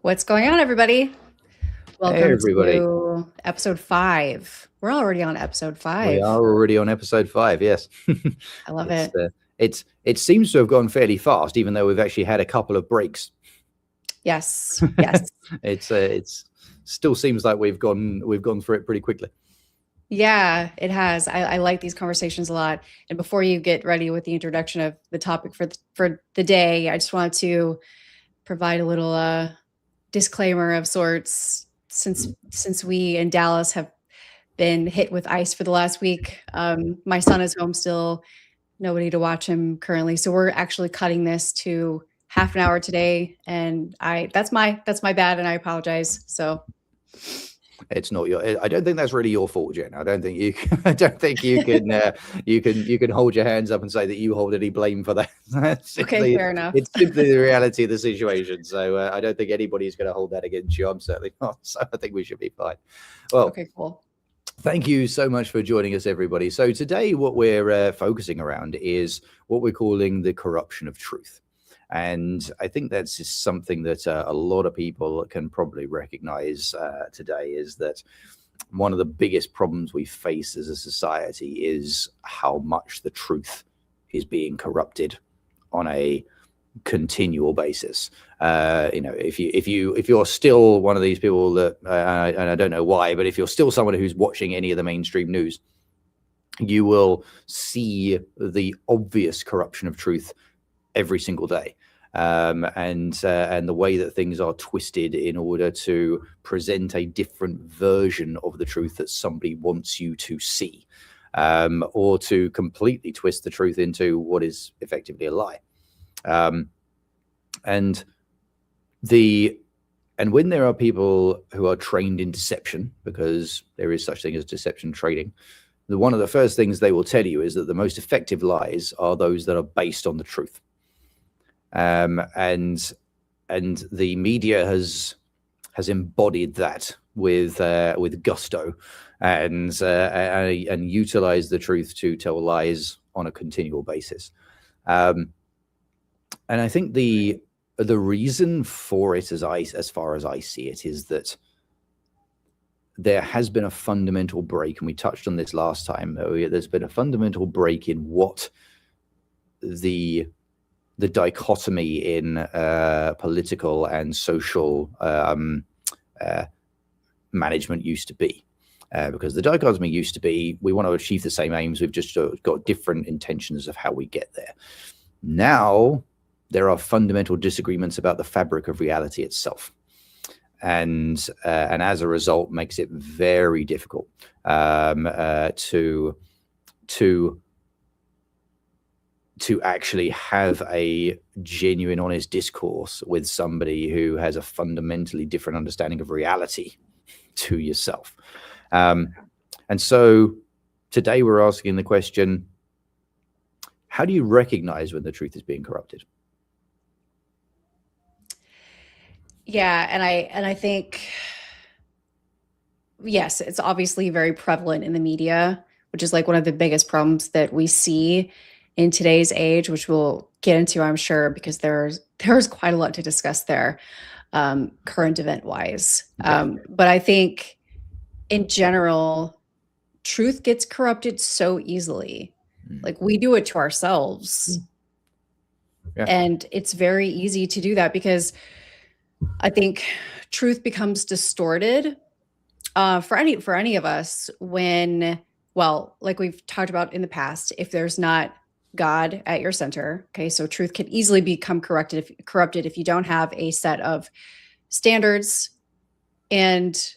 What's going on, everybody? Hey, Welcome everybody. to episode 5. We're already on episode We 5. are already on episode 5. Yes. I love it's it. it seems to have gone fairly fast, even though we've actually had a couple of breaks. Yes. Yes. It's still seems like we've gone through it pretty quickly. Yeah, it has. I like these conversations a lot. And before you get ready with the introduction of the topic for the day, I just wanted to provide a little disclaimer of sorts. Since we in Dallas have been hit with ice for the last week, my son is home still. Nobody to watch him currently. So we're actually cutting this to half an hour today. And that's my bad. And I apologize. So It's not your. I don't think that's really your fault, Jen. I don't think you. I don't think you can. You can hold your hands up and say that you hold any blame for that. okay, fair enough. It's simply the reality of the situation. So I don't think anybody's going to hold that against you. I'm certainly not. So I think we should be fine. Well, okay, cool. Thank you so much for joining us, everybody. So today what we're focusing around is what we're calling the corruption of truth. And I think that's just something that a lot of people can probably recognize today, is that one of the biggest problems we face as a society is how much the truth is being corrupted on a continual basis. If you're still one of these people that, and I don't know why, but if you're still someone who's watching any of the mainstream news, you will see the obvious corruption of truth every single day. And the way that things are twisted in order to present a different version of the truth that somebody wants you to see, or to completely twist the truth into what is effectively a lie. And when there are people who are trained in deception, because there is such thing as deception training, one of the first things they will tell you is that the most effective lies are those that are based on the truth. And the media has embodied that with gusto, and utilize the truth to tell lies on a continual basis. And I think the reason for it, as far as I see it, is that there has been a fundamental break, and we touched on this last time. There's been a fundamental break in what the dichotomy in political and social management used to be. Because the dichotomy used to be, we want to achieve the same aims, we've just got different intentions of how we get there. Now, there are fundamental disagreements about the fabric of reality itself. And as a result, makes it very difficult to actually have a genuine, honest discourse with somebody who has a fundamentally different understanding of reality to yourself. And so today we're asking the question, how do you recognize when the truth is being corrupted? Yeah, and I think, yes, it's obviously very prevalent in the media, which is like one of the biggest problems that we see in today's age, which we'll get into, I'm sure, because there's quite a lot to discuss there, current event wise. But I think in general, truth gets corrupted so easily. Like we do it to ourselves. Yeah. And it's very easy to do that because I think truth becomes distorted for any of us when, well, like we've talked about in the past, if there's not God at your center, okay, so truth can easily become corrupted if you don't have a set of standards and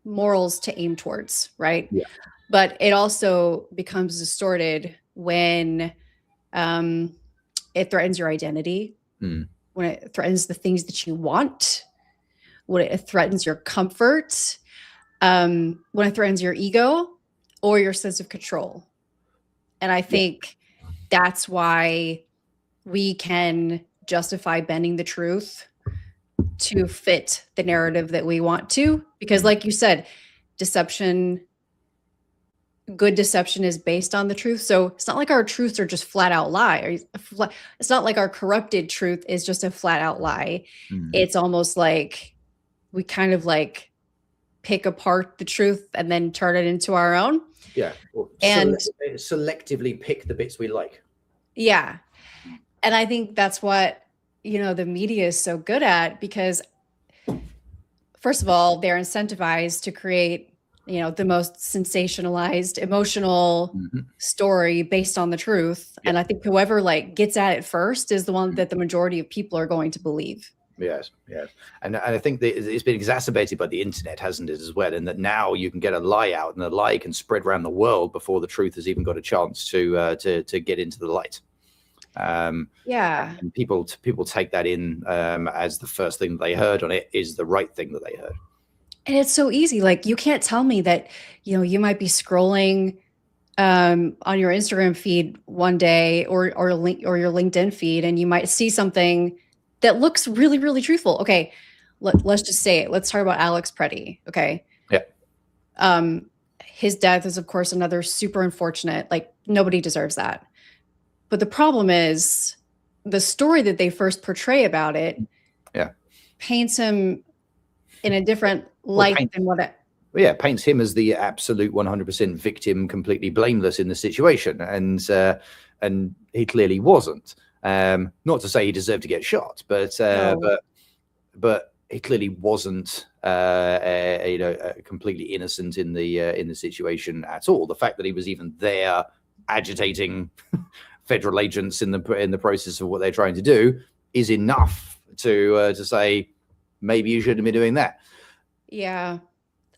morals to aim towards, right? Yeah. But it also becomes distorted when it threatens your identity, when it threatens the things that you want, when it threatens your comfort, when it threatens your ego or your sense of control. And I think that's why we can justify bending the truth to fit the narrative that we want to, because like you said, deception good deception is based on the truth. So it's not like our truths are just flat out lie. It's not like our corrupted truth is just a flat out lie. It's almost like we kind of like pick apart the truth and then turn it into our own. Yeah. And selectively pick the bits we like. yeah. And I think that's what, the media is so good at, because first of all, they're incentivized to create, the most sensationalized, emotional story based on the truth. And I think whoever like gets at it first is the one that the majority of people are going to believe. Yes. And I think that it's been exacerbated by the internet, hasn't it, as well? And that now you can get a lie out, and the lie can spread around the world before the truth has even got a chance to get into the light. And people take that in as the first thing that they heard on it is the right thing that they heard. And it's so easy. Like, you can't tell me that, you might be scrolling on your Instagram feed one day, or your LinkedIn feed, and you might see something that looks really, really truthful. Okay, let's just say it. Let's talk about Alex Preddy. Okay. Yeah. His death is, of course, another super unfortunate. Like, nobody deserves that. But the problem is the story that they first portray about it paints him in a different light than what it. Paints him as the absolute 100% victim, completely blameless in the situation. And he clearly wasn't. Not to say he deserved to get shot, but he clearly wasn't, completely innocent in the situation at all. The fact that he was even there agitating federal agents in the process of what they're trying to do is enough to say maybe you shouldn't be doing that. Yeah,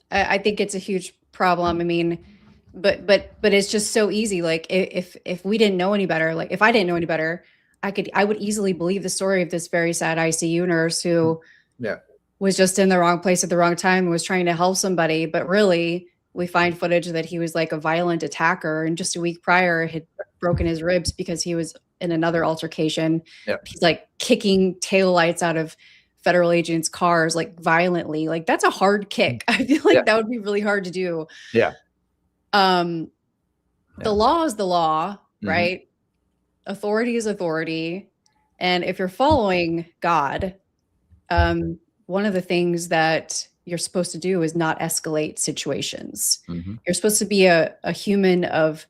I think it's a huge problem. I mean, but it's just so easy. Like, if we didn't know any better, like if I didn't know any better, I would easily believe the story of this very sad ICU nurse who was just in the wrong place at the wrong time and was trying to help somebody. But really, we find footage that he was like a violent attacker, and just a week prior had broken his ribs because he was in another altercation. He's like kicking taillights out of federal agents' cars, like violently. Like, that's a hard kick. I feel like that would be really hard to do. The law is the law, right? Authority is authority. And if you're following God, one of the things that you're supposed to do is not escalate situations. You're supposed to be a human of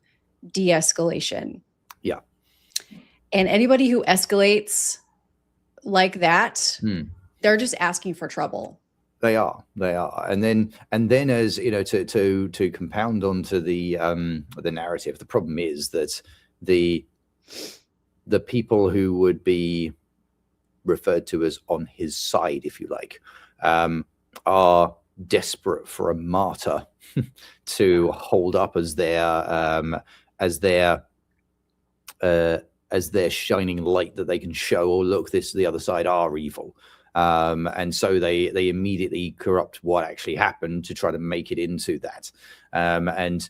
de-escalation. And anybody who escalates like that, they're just asking for trouble. They are. And then as to compound onto the narrative, the problem is that the people who would be referred to as on his side, if you like, are desperate for a martyr to hold up as their shining light that they can show, oh, look, the other side are evil. And so they immediately corrupt what actually happened to try to make it into that. And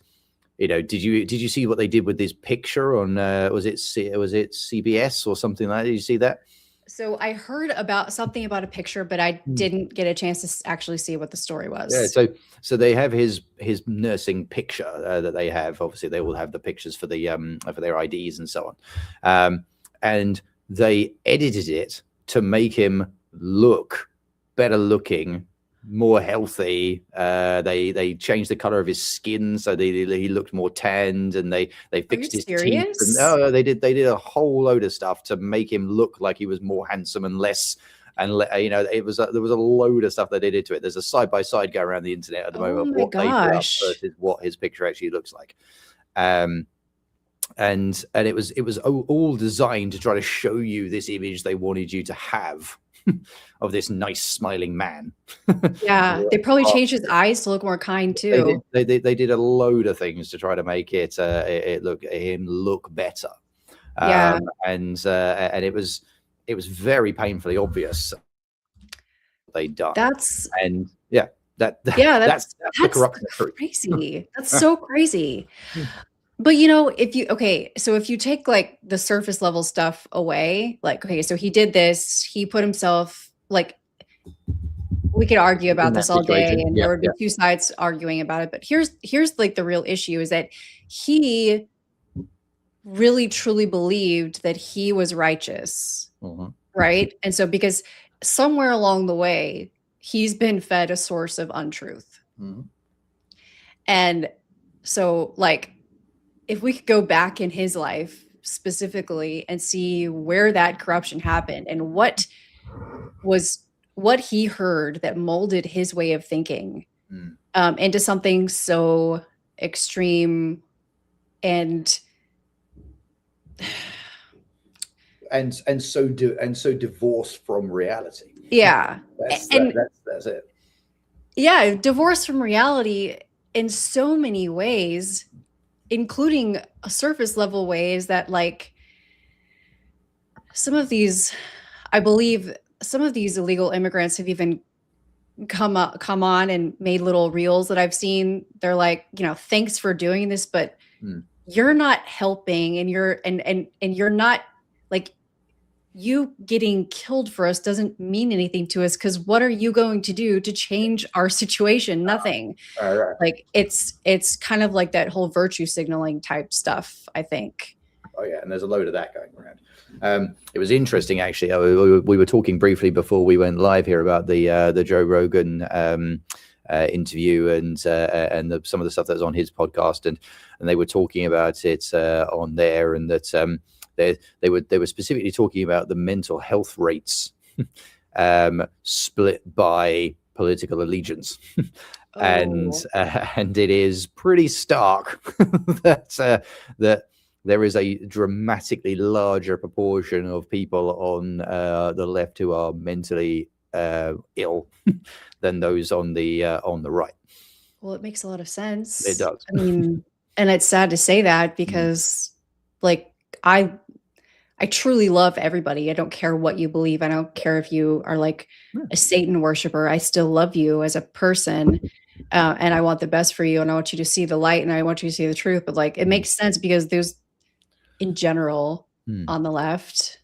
did you see what they did with this picture on was it CBS or something like that? Did you see that? So I heard about something about a picture, but I didn't get a chance to actually see what the story was. Yeah, so they have his nursing picture that they have. Obviously, they will have the pictures for their IDs and so on. And they edited it to make him look better looking, more healthy. They changed the color of his skin so he looked more tanned, and they fixed his teeth. And, they did a whole load of stuff to make him look like he was more handsome and less. And there was a load of stuff that they did to it. There's a side by side going around the internet at the moment of what they put up versus what his picture actually looks like. And it was all designed to try to show you this image they wanted you to have of this nice smiling man. They probably changed his eyes to look more kind too. They did a load of things to try to make him look better. And it was very painfully obvious they'd done. That's crazy. That's so crazy. But if you take like the surface level stuff away, like, okay, so he did this, he put himself, like, we could argue about in this that all day, situation. and Yeah, there would be yeah. two sides arguing about it. But here's like the real issue is that he really truly believed that he was righteous, Mhm. right? And so because somewhere along the way, he's been fed a source of untruth. Mhm. And so like if we could go back in his life specifically and see where that corruption happened and was what he heard that molded his way of thinking Mm. into something so extreme and And so divorced from reality. yeah. And That's it. yeah, divorce from reality in so many ways, including a surface level ways that like some of these, I believe some of these illegal immigrants have even come on and made little reels that I've seen. They're like, you know, thanks for doing this, but Mm. you're not helping and you're not like you getting killed for us doesn't mean anything to us because what are you going to do to change our situation? Nothing. All right. Like it's kind of like that whole virtue signaling type stuff, I think. Oh yeah, and there's a load of that going around. It was interesting actually. We were talking briefly before we went live here about the Joe Rogan interview and some of the stuff that was on his podcast, and they were talking about it on there, and that they were specifically talking about the mental health rates split by political allegiance. And it is pretty stark that there is a dramatically larger proportion of people on the left who are mentally ill than those on the right. Well, it makes a lot of sense. It does. I mean, and it's sad to say that because like I truly love everybody. I don't care what you believe. I don't care if you are like a Satan worshiper. I still love you as a person. And I want the best for you. And I want you to see the light and I want you to see the truth. But like, it makes sense because there's in general on the left,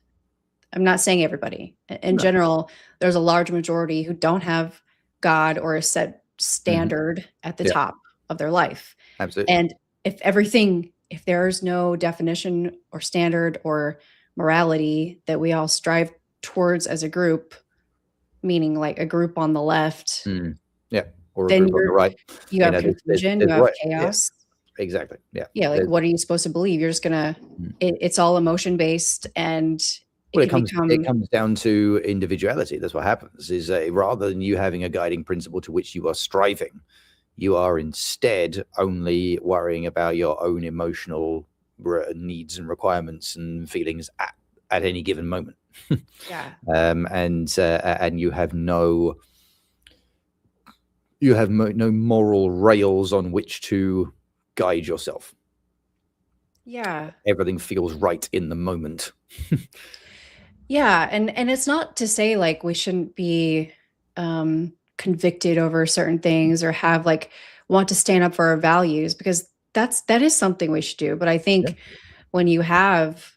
I'm not saying everybody in general, there's a large majority who don't have God or a set standard at the top of their life. Absolutely. And if there's no definition or standard or morality that we all strive towards as a group, meaning like a group on the left, or a then group on the right, you have confusion, you have chaos. Exactly. Yeah. Like, what are you supposed to believe? You're just gonna. It's all emotion based, and it comes down to individuality. That's what happens. Is rather than you having a guiding principle to which you are striving, you are instead only worrying about your own emotional needs and requirements and feelings at any given moment. And you have no moral rails on which to guide yourself. Everything feels right in the moment. And it's not to say like we shouldn't be convicted over certain things or have like want to stand up for our values, because that is something we should do. But I think when you have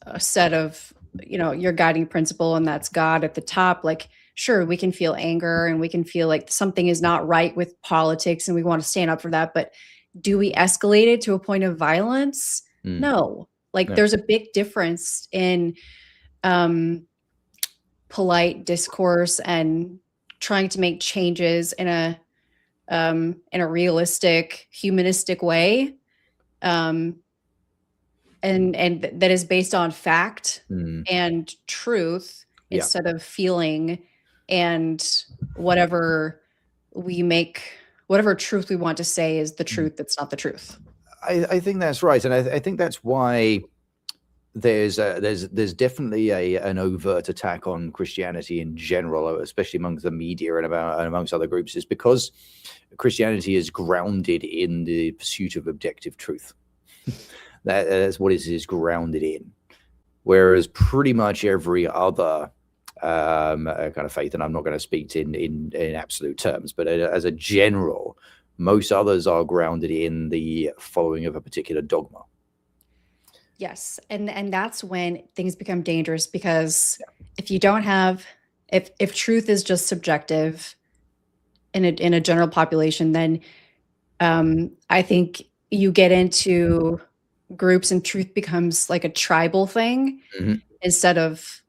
a set of, you know, your guiding principle and that's God at the top, like sure, we can feel anger and we can feel like something is not right with politics and we want to stand up for that, but do we escalate it to a point of violence? No. Like there's a big difference in polite discourse and trying to make changes in a realistic, humanistic way, and that is based on fact and truth instead of feeling and whatever truth we want to say is the truth that's not the truth. I think that's right, and I think that's why there's definitely an overt attack on Christianity in general, especially amongst the media and amongst other groups, is because Christianity is grounded in the pursuit of objective truth. That's what it is grounded in, whereas pretty much every other kind of faith, and I'm not going to speak in absolute terms, but as a general, most others are grounded in the following of a particular dogma. Yes. And that's when things become dangerous, because if you don't have If truth is just subjective in a general population, then I think you get into groups and truth becomes like a tribal thing Mhm. instead of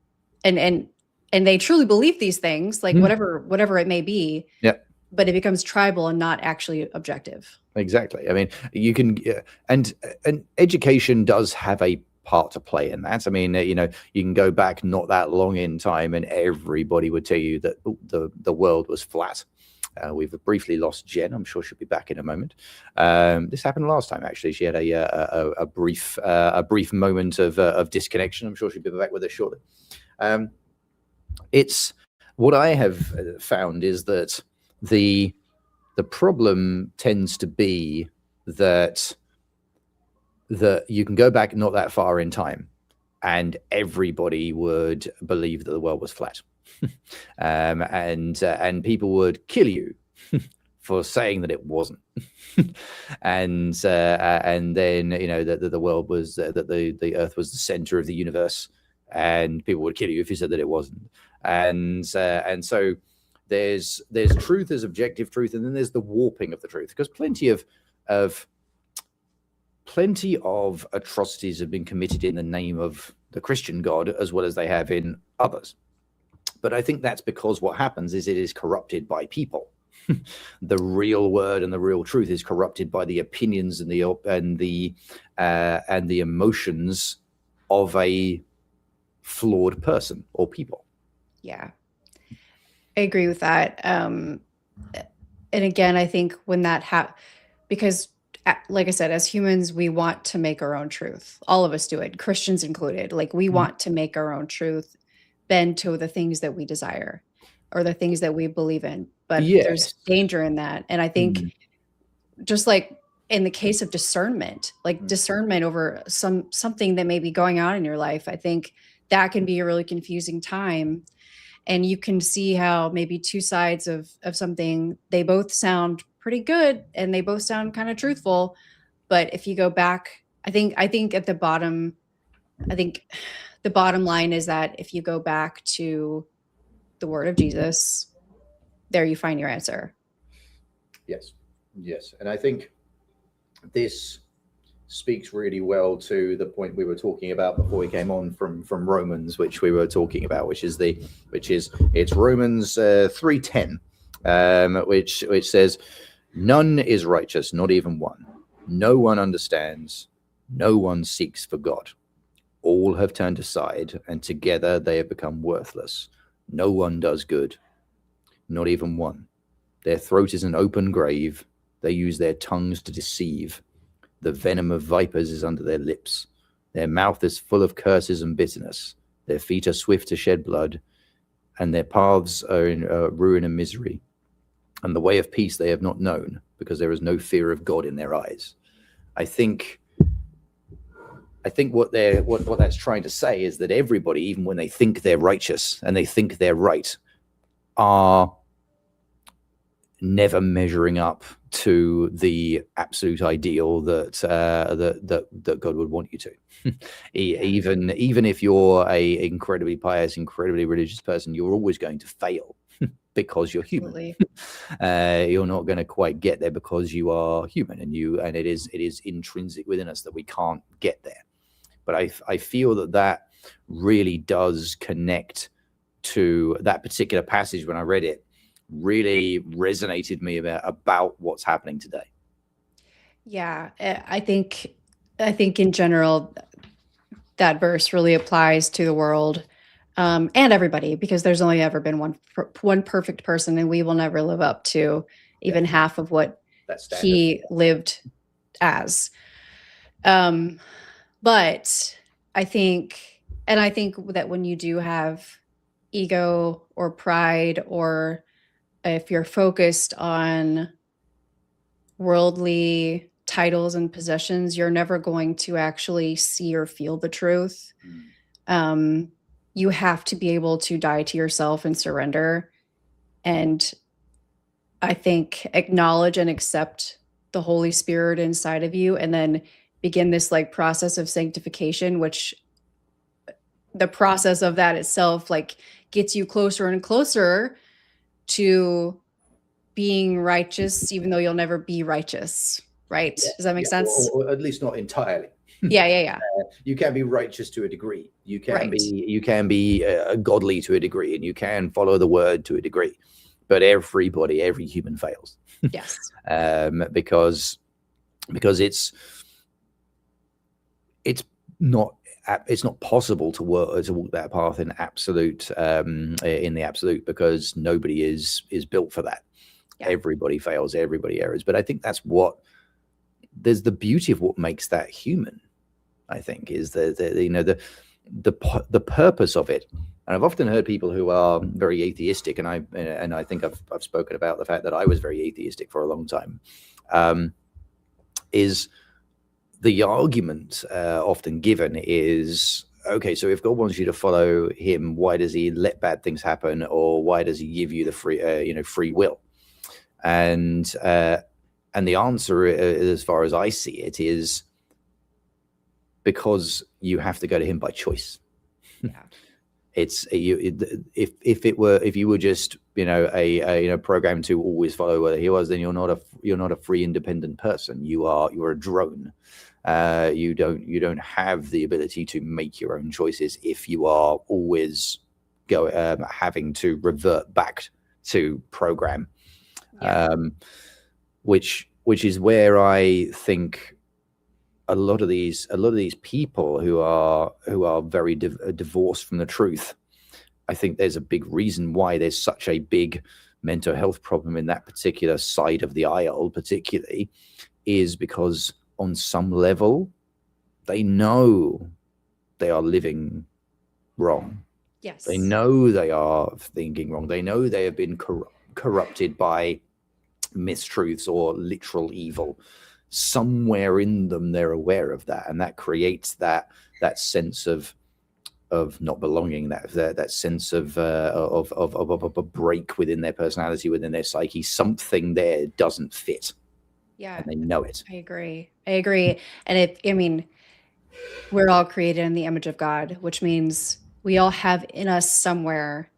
and and and they truly believe these things, like Mm. whatever it may be, Yeah. but it becomes tribal and not actually objective. Exactly. I mean, you can, and education does have a part to play in that. I mean, you can go back not that long in time, and everybody would tell you that the world was flat. We've briefly lost Jen. I'm sure she'll be back in a moment. This happened last time, actually. She had a brief moment of disconnection. I'm sure she'll be back with us shortly. It's what I have found is that the problem tends to be that you can go back not that far in time and everybody would believe that the world was flat. And people would kill you for saying that it wasn't. And then that the world was that the earth was the center of the universe, and people would kill you if you said that it wasn't. And so there's truth as objective truth, and then there's the warping of the truth, because plenty of atrocities have been committed in the name of the Christian God as well as they have in others. But I think that's because what happens is it is corrupted by people. The real word and the real truth is corrupted by the opinions and the emotions of a flawed person or people. Yeah, I agree with that. And again, I think when that because like I said, as humans, we want to make our own truth. All of us do it, Christians included. Like we want to make our own truth bend to the things that we desire or the things that we believe in. But there's Yes. danger in that. And I think just like in the case of discernment, like discernment over something that may be going on in your life, I think that can be a really confusing time. And you can see how maybe two sides of something, they both sound pretty good and they both sound kind of truthful. But if you go back, I think at the bottom, I think the bottom line is that if you go back to the word of Jesus, there you find your answer. Yes. And I think this speaks really well to the point we were talking about before we came on from Romans, which we were talking about, which is it's Romans 3:10, which says, "None is righteous, not even one. No one understands. No one seeks for God. All have turned aside, and together they have become worthless. No one does good, not even one. Their throat is an open grave. They use their tongues to deceive. The venom of vipers is under their lips. Their mouth is full of curses and bitterness. Their feet are swift to shed blood, and their paths are in ruin and misery. And the way of peace they have not known, because there is no fear of God in their eyes." I think what that's trying to say is that everybody, even when they think they're righteous and they think they're right, are never measuring up to the absolute ideal that God would want you to. Even if you're a incredibly pious, incredibly religious person, you're always going to fail because you're human. You're not going to quite get there because you are human, and it is intrinsic within us that we can't get there. But I feel that really does connect to that particular passage. When I read it, really resonated me about what's happening today. Yeah, I think in general that verse really applies to the world, and everybody, because there's only ever been one perfect person, and we will never live up to even half of what he lived as. But I think that when you do have ego or pride, or if you're focused on worldly titles and possessions, you're never going to actually see or feel the truth. You have to be able to die to yourself and surrender. And I think acknowledge and accept the Holy Spirit inside of you, and then begin this like process of sanctification, which the process of that itself like gets you closer and closer to being righteous, even though you'll never be righteous, right? Yeah, Does that make yeah, sense? or at least not entirely. Yeah, yeah, yeah. You can be righteous to a degree. You can Right. be godly to a degree, and you can follow the word to a degree. But every human fails, Yes. because it's not possible to walk that path in the absolute, because nobody is built for that. Yeah. Everybody fails, everybody errs. But I think there's the beauty of what makes that human. I think is the purpose of it. And I've often heard people who are very atheistic, and I think I've spoken about the fact that I was very atheistic for a long time. Is the argument often given is, okay, so if God wants you to follow him, why does he let bad things happen, or why does he give you the free will? And the answer, as far as I see it, is because you have to go to him by choice. Yeah. If you were just programmed to always follow where he was, then you're not a free independent person. You're a drone. You don't have the ability to make your own choices if you are always having to revert back to program. Yeah. Which is where I think a lot of these people who are very divorced from the truth, I think there's a big reason why there's such a big mental health problem in that particular side of the aisle, particularly, is because on some level they know they are living wrong. Yes. They know they are thinking wrong. They know they have been corrupted by mistruths or literal evil. Somewhere in them they're aware of that, and that creates that sense of not belonging, that sense of a break within their personality, within their psyche. Something there doesn't fit. Yeah, and they know it. I agree. And we're all created in the image of God, which means we all have in us somewhere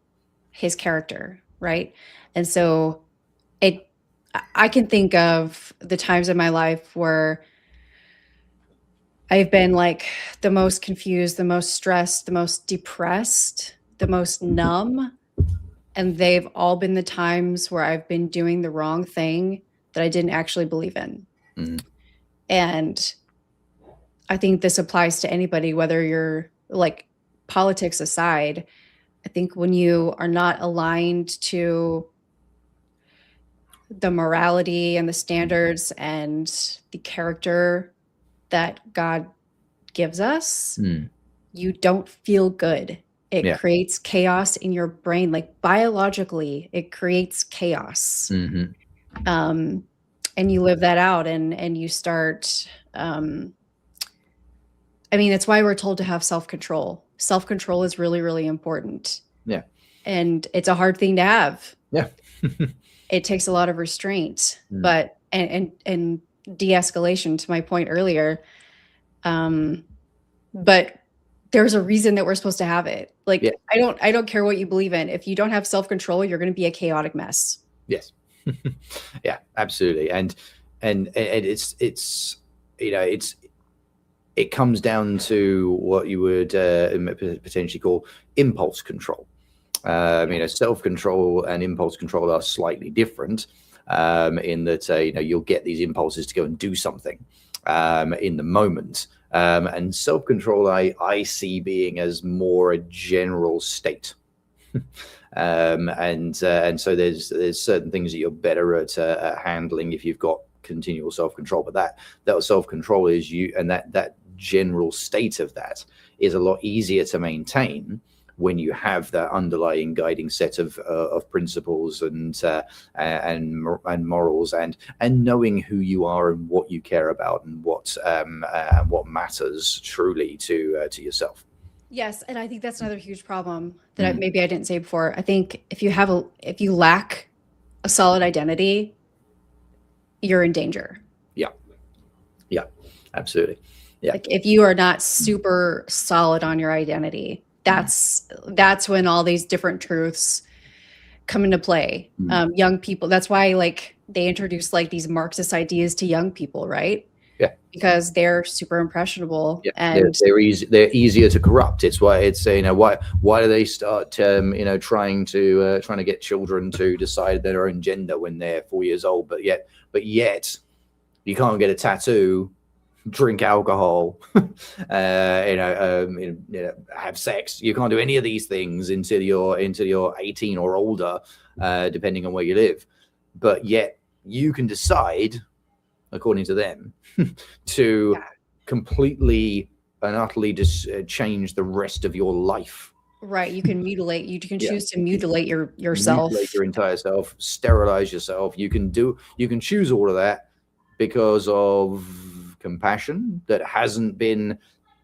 his character, right? And so I can think of the times in my life where I've been like the most confused, the most stressed, the most depressed, the most numb. And they've all been the times where I've been doing the wrong thing that I didn't actually believe in. Mm. And I think this applies to anybody, whether you're like, politics aside. I think when you are not aligned to the morality and the standards and the character that God gives us, you don't feel good. It creates chaos in your brain. Like biologically, it creates chaos. Mm-hmm. And you live that out, and you start, it's why we're told to have self-control. Self-control is really, really important. Yeah. And it's a hard thing to have. Yeah. It takes a lot of restraint, but and de-escalation, to my point earlier. But there's a reason that we're supposed to have it. Like, yeah. I don't care what you believe in. If you don't have self-control, you're going to be a chaotic mess. Yes. Yeah, absolutely. And it comes down to what you would potentially call impulse control. Self-control and impulse control are slightly different, in that you'll get these impulses to go and do something in the moment, and self-control I see being as more a general state. And so there's certain things that you're better at handling if you've got continual self-control, but that self-control is you, and that general state of that is a lot easier to maintain when you have that underlying guiding set of principles and morals, and knowing who you are and what you care about and what matters truly to yourself. Yes, and I think that's another huge problem that maybe I didn't say before. I think if you lack a solid identity, you're in danger. Yeah, absolutely. Yeah. Like if you are not super solid on your identity, that's when all these different truths come into play. Young people, that's why like they introduce like these Marxist ideas to young people, right? Yeah. Because they're super impressionable. Yeah, And they're easy. They're easier to corrupt. It's why it's why do they start trying to get children to decide their own gender when they're 4 years old, but yet you can't get a tattoo, drink alcohol, have sex. You can't do any of these things until you're 18 or older, depending on where you live. But yet you can decide, according to them, to completely and utterly change the rest of your life. right, you can choose to mutilate yourself. Mutilate your entire self, sterilize yourself. You can choose all of that because of compassion that hasn't been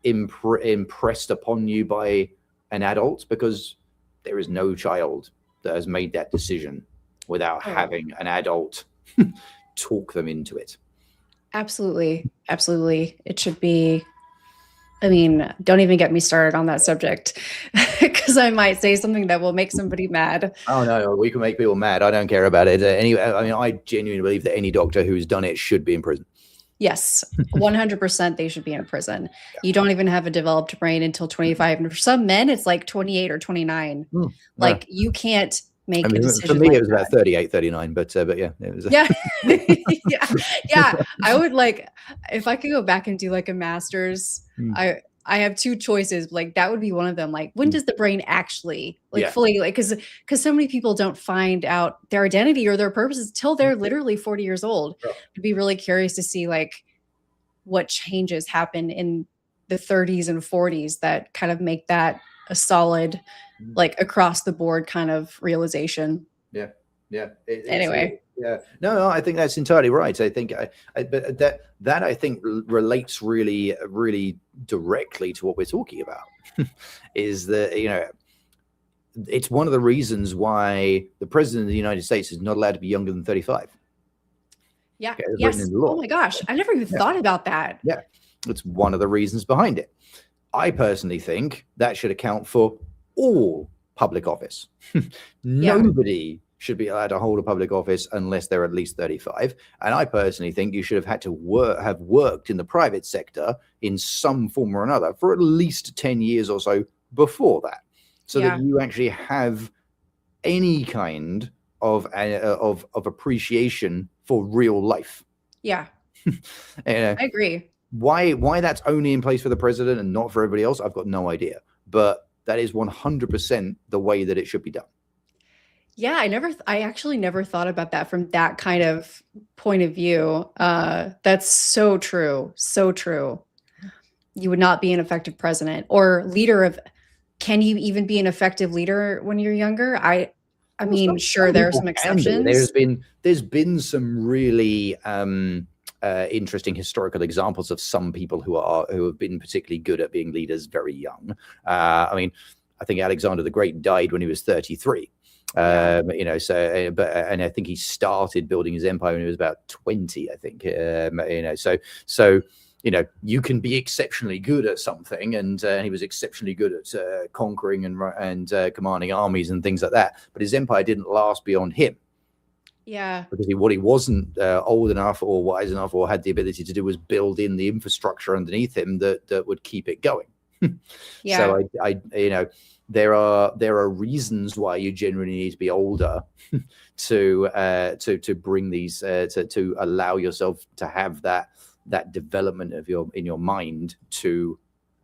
impressed upon you by an adult, because there is no child that has made that decision without having an adult talk them into it. Absolutely. It should be, I mean, don't even get me started on that subject because I might say something that will make somebody mad. Oh no, we can make people mad. I don't care about it. Anyway, I mean, I genuinely believe that any doctor who's done it should be in prison. Yes, 100% they should be in prison. Yeah. You don't even have a developed brain until 25. And for some men, it's like 28 or 29. Like you can't make a decision. For me, like it was about 38, 39, but yeah. It was, yeah. Yeah. I would like, if I could go back and do like a master's, I have two choices. Like that would be one of them. Like when does the brain actually fully, like, cause so many people don't find out their identity or their purposes till they're literally 40 years old. I'd be really curious to see like what changes happen in the 30s and 40s that kind of make that a solid, like across the board kind of realization. Yeah. Anyway. No, I think that's entirely right. I think, but that I think relates really, really directly to what we're talking about. Is that it's one of the reasons why the president of the United States is not allowed to be younger than 35. Yeah. Yes. Oh my gosh, I never even thought about that. Yeah, it's one of the reasons behind it. I personally think that should account for all public office. Nobody should be allowed to hold a public office unless they're at least 35. And I personally think you should have had to have worked in the private sector in some form or another for at least 10 years or so before that, so that you actually have any kind of appreciation for real life. Yeah. I agree. Why that's only in place for the president and not for everybody else, I've got no idea. But that is 100% the way that it should be done. Yeah, I actually never thought about that from that kind of point of view. That's so true. So true. You would not be an effective president or leader of, can you even be an effective leader when you're younger? I mean, sure, there are some exceptions. There's been some really interesting historical examples of some people who have been particularly good at being leaders very young. I mean, I think Alexander the Great died when he was 33. And I think he started building his empire when he was about 20, I think. So you can be exceptionally good at something, and he was exceptionally good at conquering and commanding armies and things like that. But his empire didn't last beyond him. Yeah. Because what he wasn't old enough or wise enough or had the ability to do was build in the infrastructure underneath him that would keep it going. So there are reasons why you generally need to be older to bring these to allow yourself to have that development of in your mind to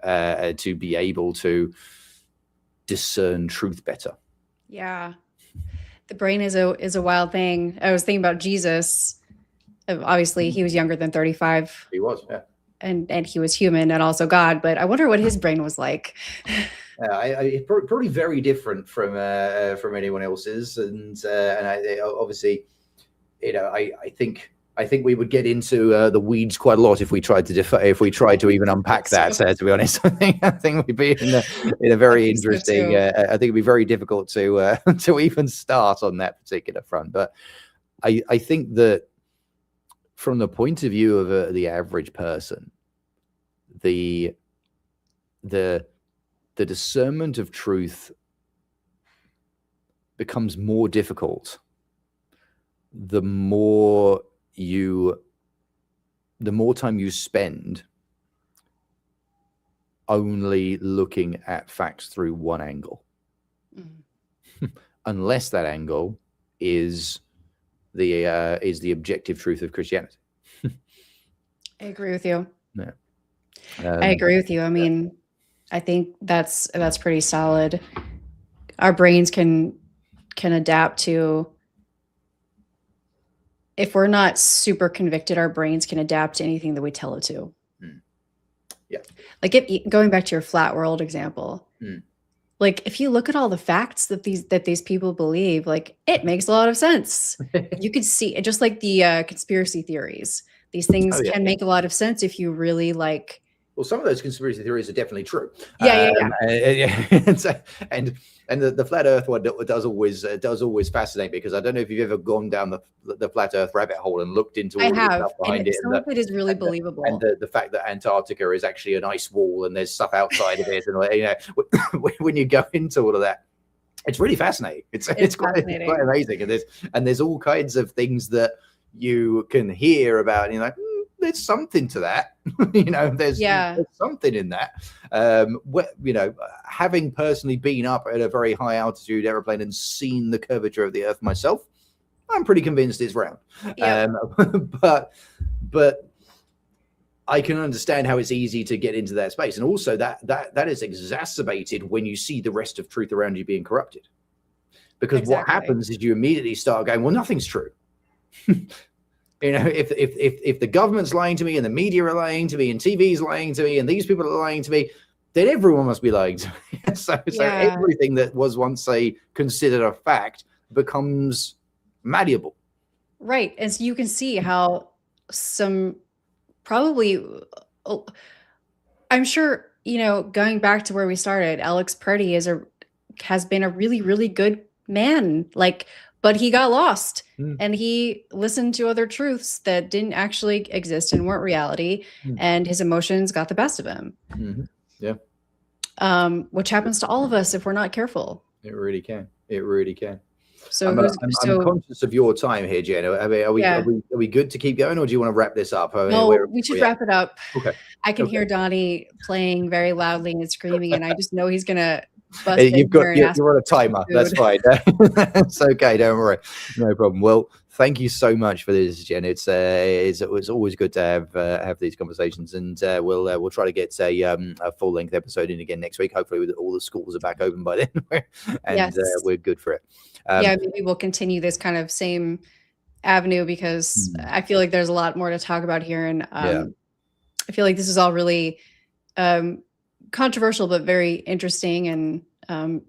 be able to discern truth better. Yeah. The brain is a wild thing. I was thinking about Jesus. Obviously, he was younger than 35. He was, yeah. And he was human and also God, but I wonder what his brain was like. Probably very different from anyone else's, and I obviously, I think we would get into the weeds quite a lot if we tried to even unpack that. To be honest, I think we'd be in a very interesting. I think it'd be very difficult to even start on that particular front. But I think that from the point of view of the average person, the the discernment of truth becomes more difficult the more time you spend only looking at facts through one angle. Unless that angle is the objective truth of Christianity. I agree with you. Yeah. I agree with you. I mean, I think that's pretty solid. Our brains can adapt to, if we're not super convicted, our brains can adapt to anything that we tell it to. Yeah. Like going back to your flat world example, like if you look at all the facts that these people believe, like it makes a lot of sense. You could see it, just like the conspiracy theories. These things can make a lot of sense if you really like. Well, some of those conspiracy theories are definitely true. Yeah. And the flat Earth one does always fascinate me, because I don't know if you've ever gone down the flat Earth rabbit hole and looked into all the stuff behind it. Some of it is really believable. And the fact that Antarctica is actually an ice wall and there's stuff outside of it, and when you go into all of that, it's really fascinating. It's quite amazing. And there's all kinds of things that you can hear about, and you're like, there's something to that. There's something in that. Having personally been up at a very high altitude airplane and seen the curvature of the Earth myself, I'm pretty convinced it's round. But I can understand how it's easy to get into that space, and also that is exacerbated when you see the rest of truth around you being corrupted. Because what happens is you immediately start going, well, nothing's true. If the government's lying to me, and the media are lying to me, and TV's lying to me, and these people are lying to me, then everyone must be lying to me. So everything that was once considered a fact becomes malleable. Right. And so you can see how some probably, I'm sure, going back to where we started, Alex Purdy has been a really, really good man. But he got lost and he listened to other truths that didn't actually exist and weren't reality. And his emotions got the best of him. Yeah. Which happens to all of us if we're not careful. It really can. It really can. So I'm conscious of your time here, Jen. I mean, are we good to keep going, or do you want to wrap this up? No, we should wrap it up. Okay. I can hear Donnie playing very loudly and screaming, and I just know he's gonna bust in here and you're on a timer. That's fine. That's okay. Don't worry. No problem. Well, thank you so much for this, Jen. It's always good to have these conversations, and we'll try to get a full length episode in again next week. Hopefully, with all the schools are back open by then, and we're good for it. Maybe we'll continue this kind of same avenue, because I feel like there's a lot more to talk about here, and I feel like this is all really controversial, but very interesting and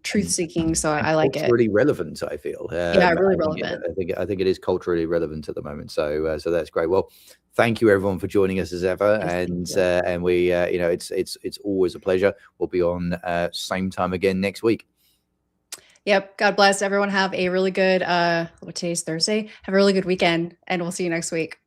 truth seeking. So I like it. Really relevant, I feel. Really relevant. I think it is culturally relevant at the moment. So that's great. Well, thank you everyone for joining us as ever, and we it's always a pleasure. We'll be on same time again next week. Yep. God bless everyone. Have a really good today's Thursday. Have a really good weekend, and we'll see you next week.